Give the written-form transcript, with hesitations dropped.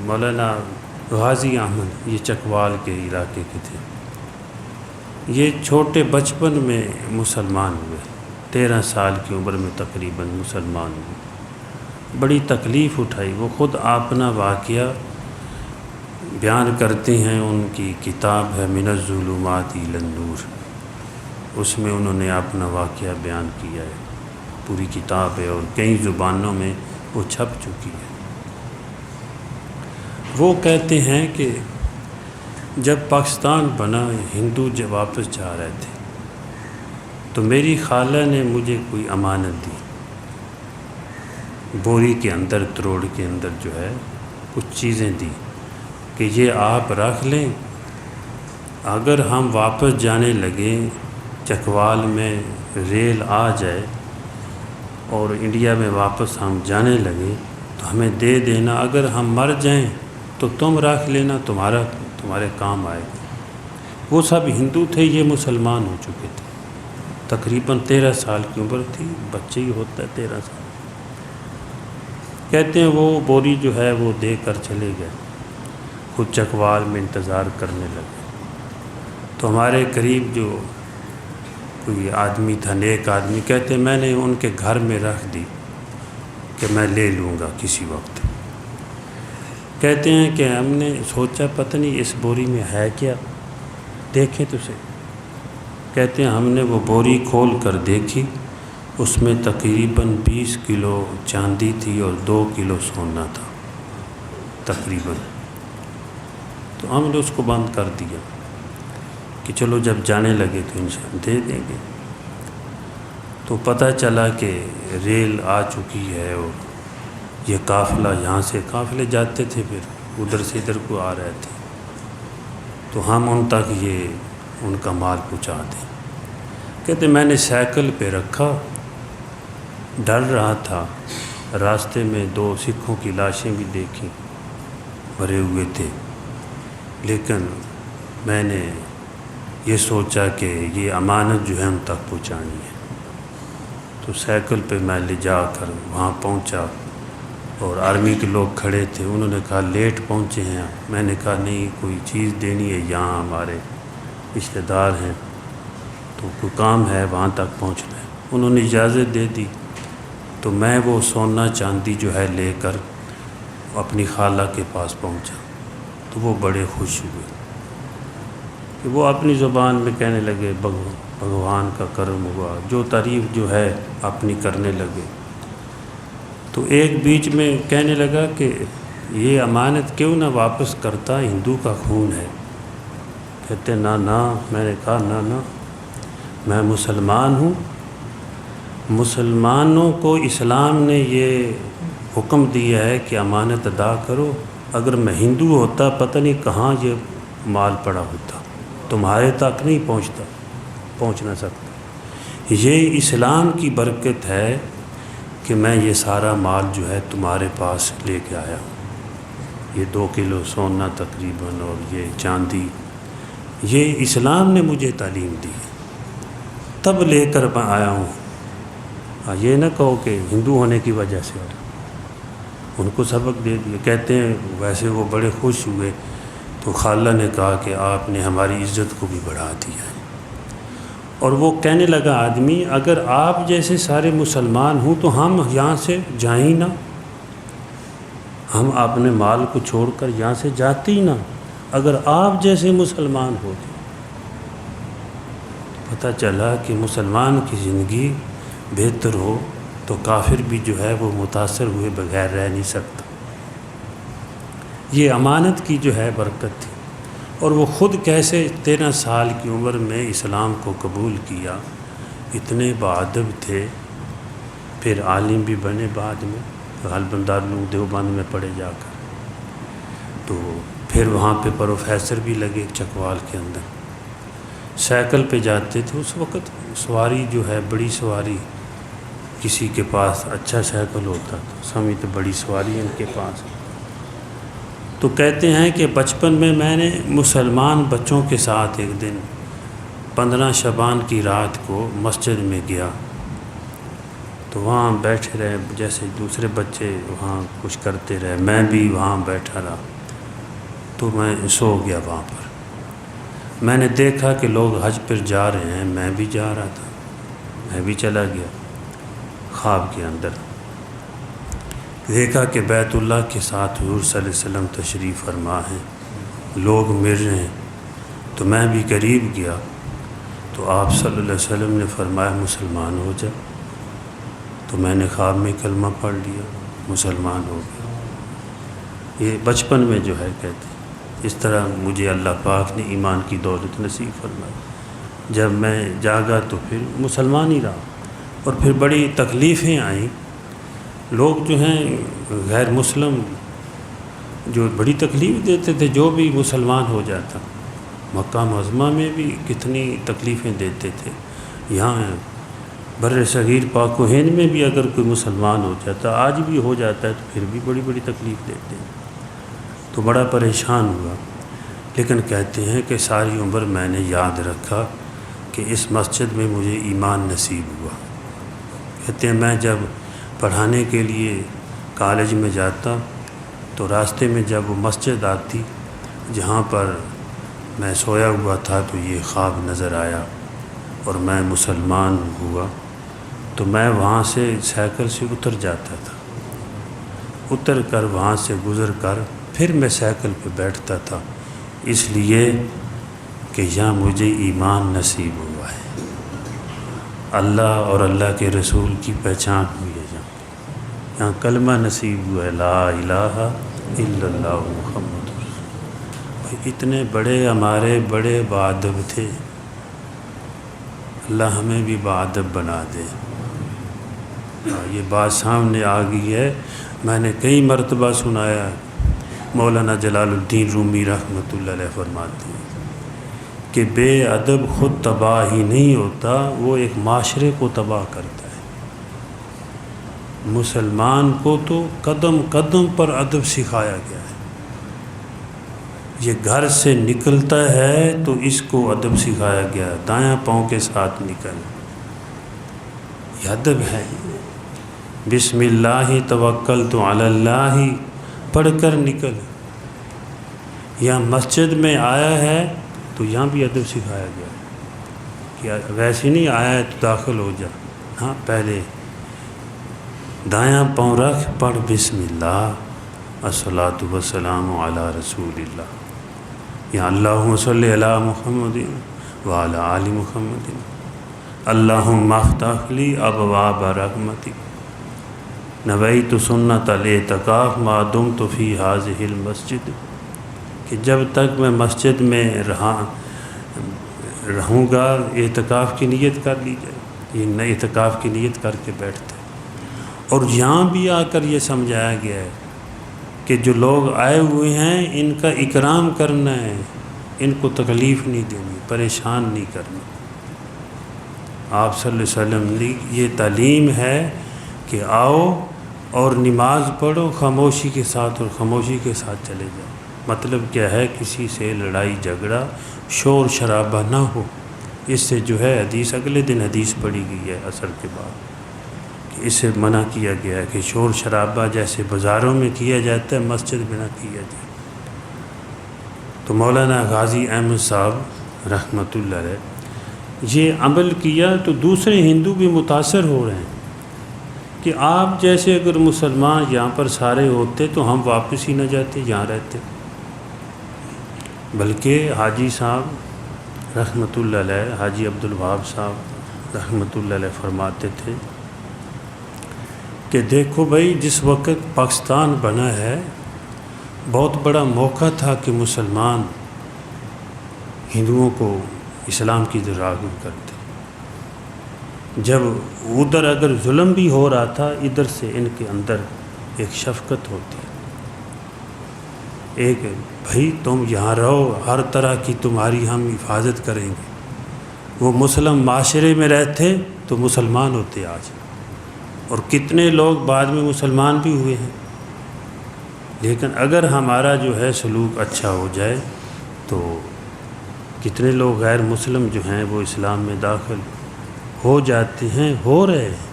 مولانا غازی احمد، یہ چکوال کے علاقے کے تھے۔ یہ چھوٹے بچپن میں مسلمان ہوئے، 13 سال کی عمر میں تقریباً مسلمان ہوئے، بڑی تکلیف اٹھائی۔ وہ خود اپنا واقعہ بیان کرتے ہیں، ان کی کتاب ہے من الظلمات الی النور، اس میں انہوں نے اپنا واقعہ بیان کیا ہے، پوری کتاب ہے اور کئی زبانوں میں وہ چھپ چکی ہے۔ وہ کہتے ہیں کہ جب پاکستان بنا، ہندو جب واپس جا رہے تھے تو میری خالہ نے مجھے کوئی امانت دی، بوری کے اندر، تروڑ کے اندر جو ہے کچھ چیزیں دی کہ یہ آپ رکھ لیں، اگر ہم واپس جانے لگیں، چکوال میں ریل آ جائے اور انڈیا میں واپس ہم جانے لگیں تو ہمیں دے دینا، اگر ہم مر جائیں تو تم رکھ لینا، تمہارے کام آئے گا۔ وہ سب ہندو تھے، یہ مسلمان ہو چکے تھے، تقریباً 13 سال کی عمر تھی، بچے ہی ہوتا ہے 13 سال۔ کہتے ہیں وہ بوری جو ہے وہ دے کر چلے گئے، خود چکوال میں انتظار کرنے لگے۔ تو ہمارے قریب جو کوئی آدمی تھا، نیک آدمی، کہتے ہیں میں نے ان کے گھر میں رکھ دی کہ میں لے لوں گا کسی وقت۔ کہتے ہیں کہ ہم نے سوچا پتہ نہیں اس بوری میں ہے کیا، دیکھیں تو صحیح۔ کہتے ہیں ہم نے وہ بوری کھول کر دیکھی، اس میں تقریباً 20 کلو چاندی تھی اور 2 کلو سونا تھا تقریباً۔ تو ہم نے اس کو بند کر دیا کہ چلو جب جانے لگے تو انشاءاللہ دے دیں گے۔ تو پتہ چلا کہ ریل آ چکی ہے اور یہ قافلہ، یہاں سے قافلے جاتے تھے، پھر ادھر سے ادھر کو آ رہے تھے، تو ہم ان تک یہ ان کا مال پہنچا دیں۔ کہتے میں نے سائیکل پہ رکھا، ڈر رہا تھا، راستے میں 2 سکھوں کی لاشیں بھی دیکھیں، مرے ہوئے تھے، لیکن میں نے یہ سوچا کہ یہ امانت جو ہے ان تک پہنچانی ہے۔ تو سائیکل پہ میں لے جا کر وہاں پہنچا اور آرمی کے لوگ کھڑے تھے، انہوں نے کہا لیٹ پہنچے ہیں۔ میں نے کہا نہیں، کوئی چیز دینی ہے، یہاں ہمارے رشتہ دار ہیں تو کوئی کام ہے، وہاں تک پہنچنا ہے۔ انہوں نے اجازت دے دی، تو میں وہ سونا چاندی جو ہے لے کر اپنی خالہ کے پاس پہنچا، تو وہ بڑے خوش ہوئے کہ وہ اپنی زبان میں کہنے لگے بھگوان کا کرم ہوا، جو تعریف جو ہے اپنی کرنے لگے۔ تو ایک بیچ میں کہنے لگا کہ یہ امانت کیوں نہ واپس کرتا، ہندو کا خون ہے۔ کہتے نہ، میں نے کہا نہ، میں مسلمان ہوں، مسلمانوں کو اسلام نے یہ حکم دیا ہے کہ امانت ادا کرو۔ اگر میں ہندو ہوتا پتہ نہیں کہاں یہ مال پڑا ہوتا، تمہارے تک نہیں پہنچ نہ سکتا۔ یہ اسلام کی برکت ہے کہ میں یہ سارا مال جو ہے تمہارے پاس لے کے آیا ہوں، یہ 2 کلو سونا تقریباً اور یہ چاندی، یہ اسلام نے مجھے تعلیم دی ہے، تب لے کر میں آیا ہوں۔ یہ نہ کہو کہ ہندو ہونے کی وجہ سے ان کو سبق دے دیا۔ کہتے ہیں ویسے وہ بڑے خوش ہوئے، تو خالہ نے کہا کہ آپ نے ہماری عزت کو بھی بڑھا دیا ہے۔ اور وہ کہنے لگا آدمی، اگر آپ جیسے سارے مسلمان ہوں تو ہم یہاں سے جائیں نہ، ہم اپنے مال کو چھوڑ کر یہاں سے جاتے ہی نہ، اگر آپ جیسے مسلمان ہوتے۔ پتہ چلا کہ مسلمان کی زندگی بہتر ہو تو کافر بھی جو ہے وہ متاثر ہوئے بغیر رہ نہیں سکتا۔ یہ امانت کی جو ہے برکت تھی، اور وہ خود کیسے 13 سال کی عمر میں اسلام کو قبول کیا، اتنے باادب تھے، پھر عالم بھی بنے بعد میں، غالباً دارالعلوم دیوبند میں پڑھے جا کر، تو پھر وہاں پہ پروفیسر بھی لگے چکوال کے اندر۔ سائیکل پہ جاتے تھے، اس وقت سواری جو ہے بڑی سواری، کسی کے پاس اچھا سائیکل ہوتا تو سمجھتے بڑی سواری ان کے پاس۔ تو کہتے ہیں کہ بچپن میں نے مسلمان بچوں کے ساتھ ایک دن 15 شعبان کی رات کو مسجد میں گیا، تو وہاں بیٹھے رہے، جیسے دوسرے بچے وہاں کچھ کرتے رہے، میں بھی وہاں بیٹھا رہا۔ تو میں سو گیا وہاں پر۔ میں نے دیکھا کہ لوگ حج پر جا رہے ہیں، میں بھی جا رہا تھا، میں بھی چلا گیا خواب کے اندر۔ دیکھا کہ بیت اللہ کے ساتھ حضور صلی اللہ علیہ وسلم تشریف فرما ہیں، لوگ مل رہے ہیں، تو میں بھی قریب گیا تو آپ صلی اللہ علیہ وسلم نے فرمایا مسلمان ہو جا۔ تو میں نے خواب میں کلمہ پڑھ لیا، مسلمان ہو گیا۔ یہ بچپن میں جو ہے کہتے ہیں، اس طرح مجھے اللہ پاک نے ایمان کی دولت نصیب فرمائی۔ جب میں جاگا تو پھر مسلمان ہی رہا، اور پھر بڑی تکلیفیں آئیں۔ لوگ جو ہیں غیر مسلم جو بڑی تکلیف دیتے تھے، جو بھی مسلمان ہو جاتا، مکہ معظمہ میں بھی کتنی تکلیفیں دیتے تھے، یہاں بر صغیر پاک و ہند میں بھی اگر کوئی مسلمان ہو جاتا، آج بھی ہو جاتا ہے، تو پھر بھی بڑی بڑی تکلیف دیتے ہیں۔ تو بڑا پریشان ہوا، لیکن کہتے ہیں کہ ساری عمر میں نے یاد رکھا کہ اس مسجد میں مجھے ایمان نصیب ہوا۔ کہتے ہیں میں جب پڑھانے کے لیے کالج میں جاتا تو راستے میں جب وہ مسجد آتی جہاں پر میں سویا ہوا تھا، تو یہ خواب نظر آیا اور میں مسلمان ہوا، تو میں وہاں سے سائیکل سے اتر جاتا تھا، اتر کر وہاں سے گزر کر پھر میں سائیکل پہ بیٹھتا تھا، اس لیے کہ یہاں مجھے ایمان نصیب ہوا ہے، اللہ اور اللہ کے رسول کی پہچان ہوئی ہے، یہاں کلمہ نصیب ہوا ہے، لا الہ الا اللہ محمد رسول۔ اتنے بڑے ہمارے بڑے باادب تھے، اللہ ہمیں بھی باادب بنا دے۔ یہ بات سامنے آ گئی ہے، میں نے کئی مرتبہ سنایا، مولانا جلال الدین رومی رحمۃ اللہ علیہ فرماتے ہیں کہ بے ادب خود تباہ ہی نہیں ہوتا، وہ ایک معاشرے کو تباہ کرتا ہے۔ مسلمان کو تو قدم قدم پر ادب سکھایا گیا ہے، یہ گھر سے نکلتا ہے تو اس کو ادب سکھایا گیا، دایاں پاؤں کے ساتھ نکل، یہ ادب ہے۔ بسم اللہ توکلت علی اللہ پڑھ کر نکل، یہاں مسجد میں آیا ہے تو یہاں بھی ادب سکھایا گیا کہ ویسے نہیں آیا ہے تو داخل ہو جا، ہاں پہلے دایاں پاؤں رکھ، پڑھ بسم اللہ، الصلاۃ والسلام علی رسول اللہ، یا اللہم صلی علی محمد وعلی آل محمد، اللہم افتح لی ابواب رحمتک، نویت سنت الاعتکاف ما دمت فی ہذہ المسجد، کہ جب تک میں مسجد میں رہوں گا اعتکاف کی نیت کر لی جائے، یہ اعتکاف کی نیت کر کے بیٹھتے ہیں۔ اور یہاں بھی آ کر یہ سمجھایا گیا ہے کہ جو لوگ آئے ہوئے ہیں ان کا اکرام کرنا ہے، ان کو تکلیف نہیں دینی، پریشان نہیں کرنا۔ آپ صلی اللہ علیہ وسلم نے یہ تعلیم ہے کہ آؤ اور نماز پڑھو خاموشی کے ساتھ، اور خاموشی کے ساتھ چلے جاؤ۔ مطلب کیا ہے، کسی سے لڑائی جھگڑا شور شرابہ نہ ہو۔ اس سے جو ہے حدیث اگلے دن حدیث پڑھی گئی ہے عصر کے بعد کہ اس سے منع کیا گیا ہے کہ شور شرابہ جیسے بازاروں میں کیا جاتا ہے مسجد میں نہ کیا جائے۔ تو مولانا غازی احمد صاحب رحمۃ اللہ علیہ یہ عمل کیا تو دوسرے ہندو بھی متاثر ہو رہے ہیں کہ آپ جیسے اگر مسلمان یہاں پر سارے ہوتے تو ہم واپس ہی نہ جاتے، یہاں رہتے۔ بلکہ حاجی صاحب رحمۃ اللہ علیہ، حاجی عبد الوہاب صاحب رحمۃ اللہ علیہ فرماتے تھے کہ دیکھو بھائی، جس وقت پاکستان بنا ہے بہت بڑا موقع تھا کہ مسلمان ہندوؤں کو اسلام کی طرف راغب کرتے۔ جب ادھر اگر ظلم بھی ہو رہا تھا، ادھر سے ان کے اندر ایک شفقت ہوتی، ایک بھائی تم یہاں رہو، ہر طرح کی تمہاری ہم حفاظت کریں گے۔ وہ مسلم معاشرے میں رہتے تو مسلمان ہوتے آج، اور کتنے لوگ بعد میں مسلمان بھی ہوئے ہیں۔ لیکن اگر ہمارا جو ہے سلوک اچھا ہو جائے تو کتنے لوگ غیر مسلم جو ہیں وہ اسلام میں داخل ہو جاتے ہیں، ہو رہے ہیں۔